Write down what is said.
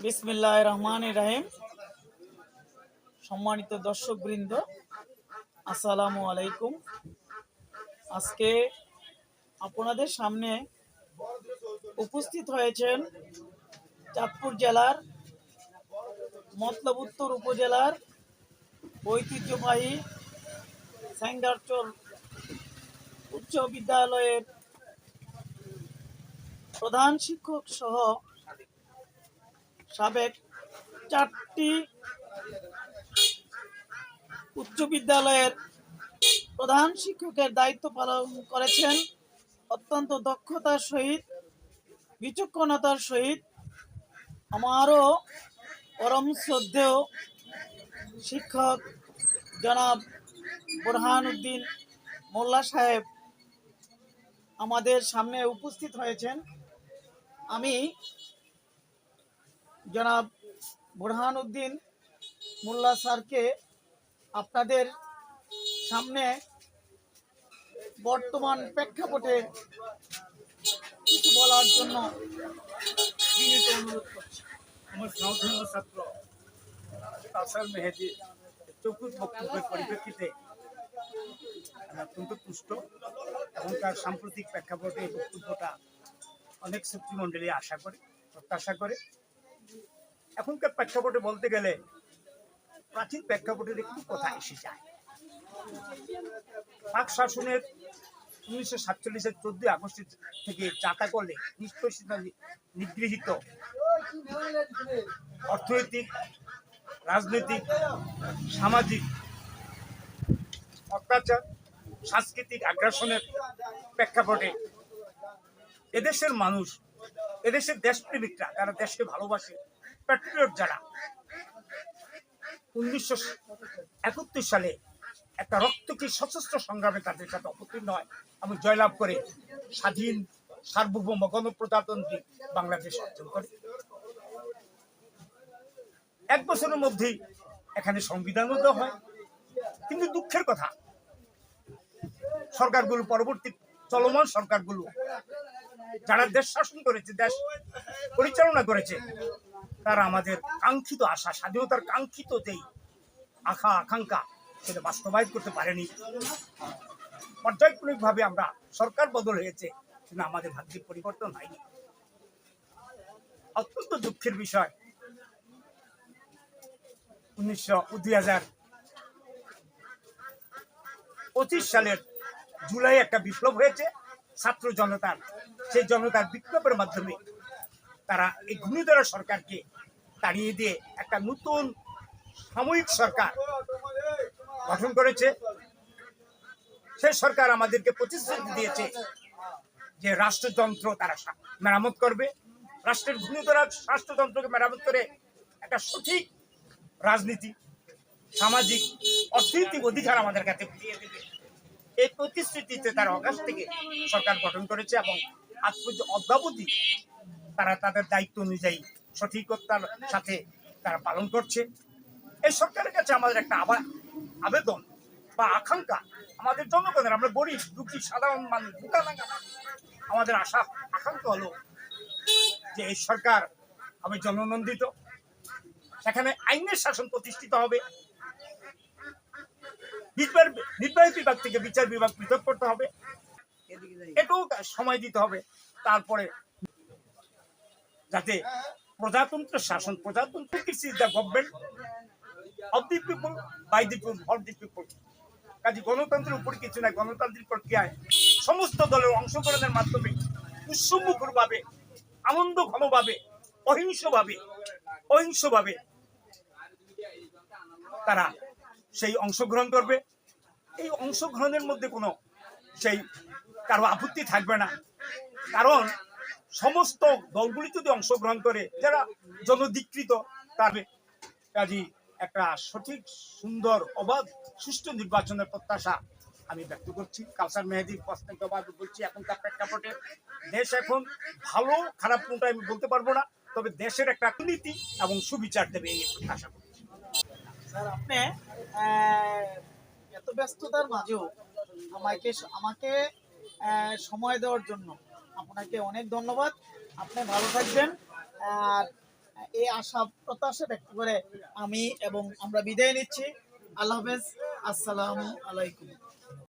বিসমিল্লাহির রহমানির রহিম। সম্মানিত দর্শকবৃন্দ, আসসালামু আলাইকুম। আজকে আপনাদের সামনে উপস্থিত হয়েছেন চাঁদপুর জেলার মতলব উত্তর উপজেলার ঐতিহ্যবাহী স্যাঙ্গারচর উচ্চ বিদ্যালয়ের প্রধান শিক্ষক সহ সাবেক 4টি উচ্চ বিদ্যালয়ের প্রধান শিক্ষকের দায়িত্ব পালন করেছেন অত্যন্ত দক্ষতার সহিত, বিচক্ষণতার সহিত। আমারও পরম শ্রদ্ধেয় শিক্ষক জনাব বোরহান উদ্দিন মোল্লা সাহেব আমাদের সামনে উপস্থিত হয়েছেন। আমি জনাব বোরহান উদ্দিন মোল্লা স্যারকে আপনাদের সামনে বর্তমান প্রেক্ষাপটে কিছু বলার জন্য বিনীত অনুরোধ করছি। আমার স্নাতক ছাত্র কাউসার মেহেদীর চৌকুট বক্তব্যের পরিপ্রেক্ষিতে আমি অত্যন্ত তুষ্ট এবং তার সাম্প্রতিক প্রেক্ষাপটে এই বক্তব্যটা অনেক ছাত্রীমণ্ডলী আশা করে, প্রত্যাশা করে। এখনকার প্রেক্ষাপটে বলতে গেলে প্রাচীন প্রেক্ষাপটের একটু কথা এসে যায়। পাক শাসনের 1947-এর 14 আগস্ট থেকে যাতা করলে নিষ্পেষিত, নিগৃহীত অর্থনৈতিক, রাজনৈতিক, সামাজিক অত্যাচার, সাংস্কৃতিক আগ্রাসনের প্রেক্ষাপটে এদেশের মানুষ, এদেশের দেশপ্রেমিকরা, যারা দেশকে ভালোবাসে, প্যাট্রিয়ট যারা, 1971 সালে একটা রক্তকে সশস্ত্র সংগ্রামে তাদের সাথে অবতীর্ণ হয় এবং জয়লাভ করে স্বাধীন সার্বভৌম গণপ্রজাতন্ত্রী বাংলাদেশ অর্জন করে। 1 বছরের মধ্যেই এখানে সংবিধানও দেওয়া হয়। কিন্তু দুঃখের কথা, সরকারগুলো, পরবর্তী চলমান সরকারগুলো যারা দেশ শাসন করেছে, দেশ পরিচালনা করেছে, তারা আমাদের কাঙ্ক্ষিত আশা, স্বাধীনতার কাঙ্ক্ষিত যেই আকাঙ্ক্ষা, সেটা বাস্তবায়ন করতে পারেনি। পর্যায়ক্রমিকভাবে আমরা সরকার বদল হয়েছে, কিন্তু আমাদের ভাগ্যের পরিবর্তন হয়নি। অত্যন্ত দুঃখের বিষয়, 2025 সালের জুলাই একটা বিপ্লব হয়েছে ছাত্র জনতার। সেই জনতার বিপ্লবের মাধ্যমে তারা এই ঘূর্ণিধরা সরকারকে তাড়িয়ে দিয়ে একটা নতুন সাময়িক সরকার গঠন করেছে। সেই সরকার আমাদেরকে প্রতিশ্রুতি দিয়েছে যে রাষ্ট্রযন্ত্র তারা মেরামত করবে, রাষ্ট্রের ঘূর্ণিধরা রাষ্ট্রযন্ত্রকে মেরামত করে একটা সঠিক রাজনীতি, সামাজিক, অর্থনৈতিক অধিকার আমাদের কাছে ফিরিয়ে দেবে। এই প্রতিশ্রুতিতে তারা অগাস্ট থেকে সরকার গঠন করেছে এবং আজ পর্যন্ত অদ্যাবধি তারা তাদের দায়িত্ব অনুযায়ী সঠিকতার সাথে তারা পালন করছে। এই সরকারের কাছে আমাদের একটা আবেদন বা আকাঙ্ক্ষা, আমাদের জনগণের, আমরা গরিব দুঃখী সাধারণ মানুষ, বুকানাঙ্গা মানুষ, আমাদের আশা আকাঙ্ক্ষা হলো যে এই সরকার হবে জননন্দিত, সেখানে আইনের শাসন প্রতিষ্ঠিত হবে, নির্বাহী বিভাগ থেকে বিচার বিভাগ পৃথক করতে হবে, এটাও সময় দিতে হবে। তারপরে যাতে প্রজাতন্ত্র শাসন, প্রজাতন্ত্র is the government of the people, by the people, for the people. কাজে গণতন্ত্রের উপরে কিছু নাই। গণতান্ত্রিক প্রক্রিয়ায় সমস্ত দলের অংশগ্রহণের মাধ্যমে উৎসবমুখরভাবে, আনন্দ ঘনভাবে, অহিংসভাবে তারা সেই অংশগ্রহণ করবে। এই অংশগ্রহণের মধ্যে কোনো সেই কারো আপত্তি থাকবে না, কারণ সমস্ত দলগুলি যদি অংশগ্রহণ করে, যারা জনধিকৃত, তার কাজী একটা সঠিক, সুন্দর, অবাধ, সুষ্ঠু নির্বাচনের প্রত্যাশা আমি ব্যক্ত করছি। কাউসার মেহেদীর প্রশ্নের জবাবে বলছি, এখনকার প্রেক্ষাপটে দেশ এখন ভালো খারাপ কোনটা আমি বলতে পারবো না, তবে দেশের একটা নীতি এবং সুবিচার দেবে এই প্রত্যাশা করছি। স্যার, আপনি এত ব্যস্ততার মাঝেও আমাকে সময় দেওয়ার জন্য আপনাকে অনেক ধন্যবাদ। আপনি ভালো থাকবেন। আর এই আশা প্রত্যাশা ব্যক্ত করে আমি এবং আমরা বিদায় নিচ্ছি। আল্লাহ হাফেজ, আসসালামু আলাইকুম।